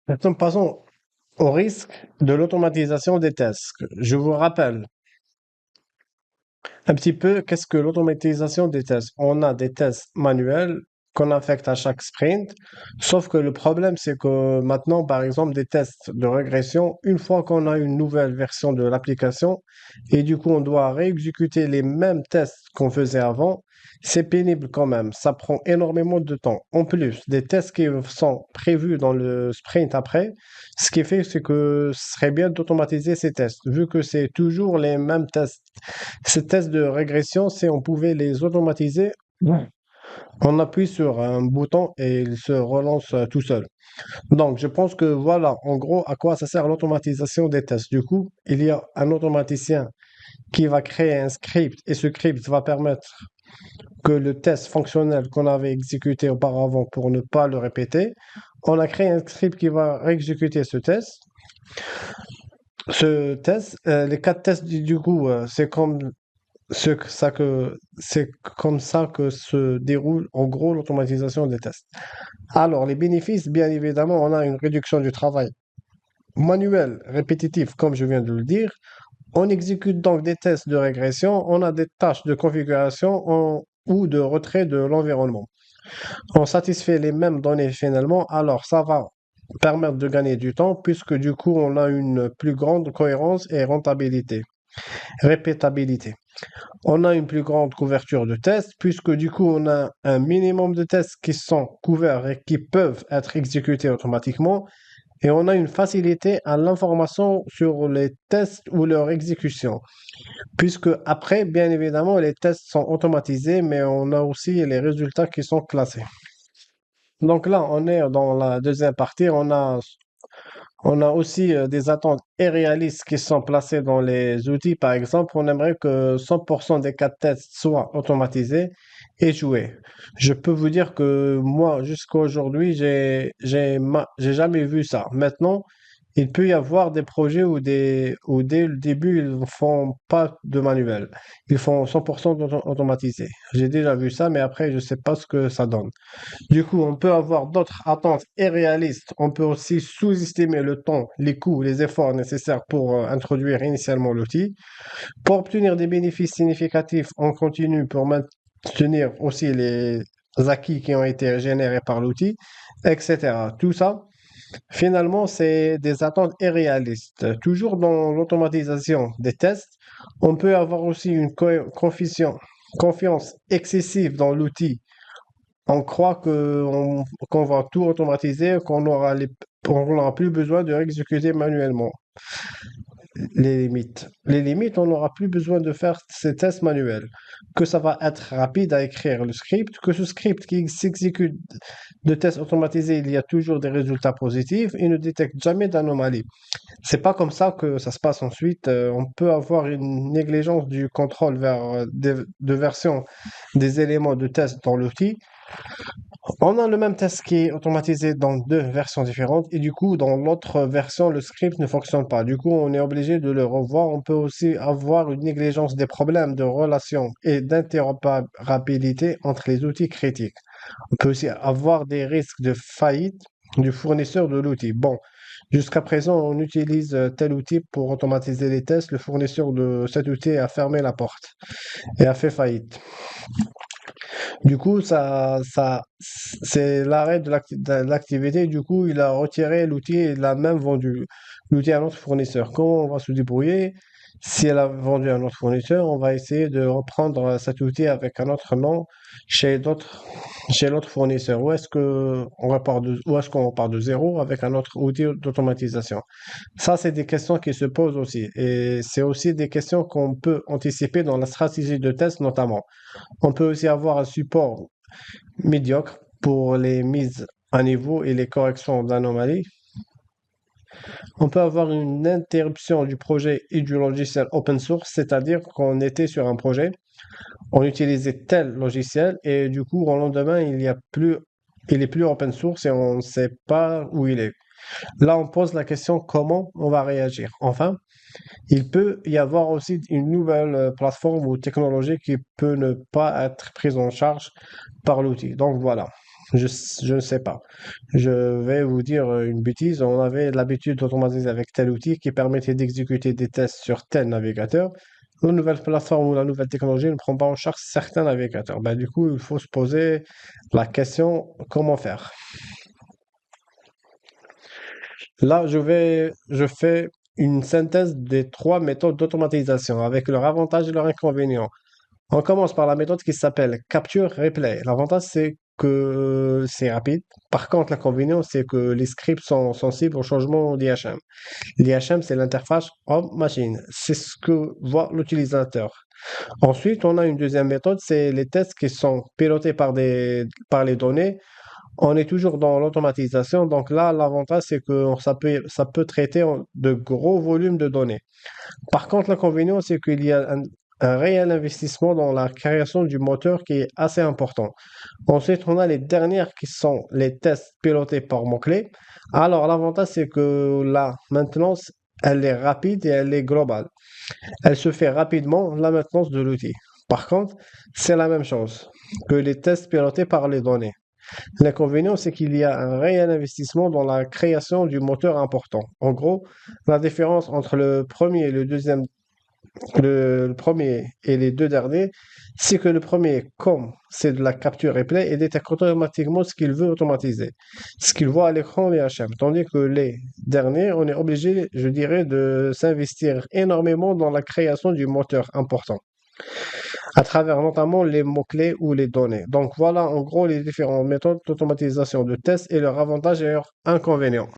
Maintenant, passons au risque de l'automatisation des tests. Je vous rappelle un petit peu qu'est-ce que l'automatisation des tests. On a des tests manuels qu'on affecte à chaque sprint, sauf que le problème, c'est que maintenant, par exemple, des tests de régression, une fois qu'on a une nouvelle version de l'application, et du coup, on doit réexécuter les mêmes tests qu'on faisait avant, c'est pénible quand même. Ça prend énormément de temps. En plus, des tests qui sont prévus dans le sprint après, ce qui fait, c'est que ce serait bien d'automatiser ces tests, vu que c'est toujours les mêmes tests. Ces tests de régression, si on pouvait les automatiser, ouais, on appuie sur un bouton et il se relance tout seul. Donc, je pense que voilà, en gros, à quoi ça sert l'automatisation des tests. Du coup, il y a un automaticien qui va créer un script et ce script va permettre que le test fonctionnel qu'on avait exécuté auparavant pour ne pas le répéter, on a créé un script qui va réexécuter ce test. Les quatre tests du coup, c'est comme ça que se déroule en gros l'automatisation des tests. Alors, les bénéfices, bien évidemment, on a une réduction du travail manuel, répétitif, comme je viens de le dire. On exécute donc des tests de régression, on a des tâches de configuration ou de retrait de l'environnement. On satisfait les mêmes données finalement, alors ça va permettre de gagner du temps puisque du coup on a une plus grande cohérence et répétabilité. On a une plus grande couverture de tests, puisque du coup, on a un minimum de tests qui sont couverts et qui peuvent être exécutés automatiquement. Et on a une facilité à l'information sur les tests ou leur exécution. Puisque après, bien évidemment, les tests sont automatisés, mais on a aussi les résultats qui sont classés. Donc là, on est dans la deuxième partie. On a aussi des attentes irréalistes qui sont placées dans les outils. Par exemple, on aimerait que 100% des cas de tests soient automatisés et joués. Je peux vous dire que moi, jusqu'à aujourd'hui, j'ai jamais vu ça. Maintenant, il peut y avoir des projets où dès le début, ils ne font pas de manuel. Ils font 100% automatisé. J'ai déjà vu ça, mais après, je ne sais pas ce que ça donne. Du coup, on peut avoir d'autres attentes irréalistes. On peut aussi sous-estimer le temps, les coûts, les efforts nécessaires pour introduire initialement l'outil. Pour obtenir des bénéfices significatifs, on continue pour maintenir aussi les acquis qui ont été générés par l'outil, etc. Tout ça, finalement, c'est des attentes irréalistes. Toujours dans l'automatisation des tests, on peut avoir aussi une confiance excessive dans l'outil. On croit qu'on va tout automatiser, on n'aura plus besoin de exécuter manuellement les limites. Les limites, on n'aura plus besoin de faire ces tests manuels. Que ça va être rapide à écrire le script, que ce script qui s'exécute de tests automatisés, il y a toujours des résultats positifs et ne détecte jamais d'anomalies. C'est pas comme ça que ça se passe ensuite. On peut avoir une négligence du contrôle de version des éléments de test dans l'outil. On a le même test qui est automatisé dans deux versions différentes et du coup, dans l'autre version, le script ne fonctionne pas. Du coup, on est obligé de le revoir. On peut aussi avoir une négligence des problèmes de relation et d'interopérabilité entre les outils critiques. On peut aussi avoir des risques de faillite du fournisseur de l'outil. Bon, jusqu'à présent, on utilise tel outil pour automatiser les tests. Le fournisseur de cet outil a fermé la porte et a fait faillite. Du coup, c'est l'arrêt de l'activité. Du coup, il a retiré l'outil et il a même vendu l'outil à un autre fournisseur. Comment on va se débrouiller? Si elle a vendu à un autre fournisseur, on va essayer de reprendre cet outil avec un autre nom chez chez l'autre fournisseur. Où est-ce qu'on repart de zéro avec un autre outil d'automatisation? Ça, c'est des questions qui se posent aussi. Et c'est aussi des questions qu'on peut anticiper dans la stratégie de test notamment. On peut aussi avoir un support médiocre pour les mises à niveau et les corrections d'anomalies. On peut avoir une interruption du projet et du logiciel open source, c'est-à-dire qu'on était sur un projet, on utilisait tel logiciel et du coup, au lendemain, il est plus open source et on ne sait pas où il est. Là, on pose la question comment on va réagir. Enfin, il peut y avoir aussi une nouvelle plateforme ou technologie qui peut ne pas être prise en charge par l'outil. Donc voilà. Je ne sais pas. Je vais vous dire une bêtise. On avait l'habitude d'automatiser avec tel outil qui permettait d'exécuter des tests sur tel navigateur. La nouvelle plateforme ou la nouvelle technologie ne prend pas en charge certains navigateurs. Ben, du coup, il faut se poser la question comment faire. Là, je fais une synthèse des trois méthodes d'automatisation avec leurs avantages et leurs inconvénients. On commence par la méthode qui s'appelle Capture Replay. L'avantage, c'est que c'est rapide. Par contre, l'inconvénient, c'est que les scripts sont sensibles au changement d'IHM. L'IHM, c'est l'interface homme-machine. C'est ce que voit l'utilisateur. Ensuite, on a une deuxième méthode, c'est les tests qui sont pilotés par les données. On est toujours dans l'automatisation. Donc là, l'avantage, c'est que ça peut traiter de gros volumes de données. Par contre, l'inconvénient, c'est qu'il y a un réel investissement dans la création du moteur qui est assez important. Ensuite, on a les dernières qui sont les tests pilotés par mots-clés. Alors, l'avantage, c'est que la maintenance, elle est rapide et elle est globale. Elle se fait rapidement, la maintenance de l'outil. Par contre, c'est la même chose que les tests pilotés par les données. L'inconvénient, c'est qu'il y a un réel investissement dans la création du moteur important. En gros, la différence entre le premier et le deuxième, le premier et les deux derniers, c'est que le premier, comme c'est de la capture replay, il détecte automatiquement ce qu'il veut automatiser, ce qu'il voit à l'écran des HM. Tandis que les derniers, on est obligé, je dirais, de s'investir énormément dans la création du moteur important à travers notamment les mots-clés ou les données. Donc voilà en gros les différentes méthodes d'automatisation de tests et leurs avantages et leurs inconvénients.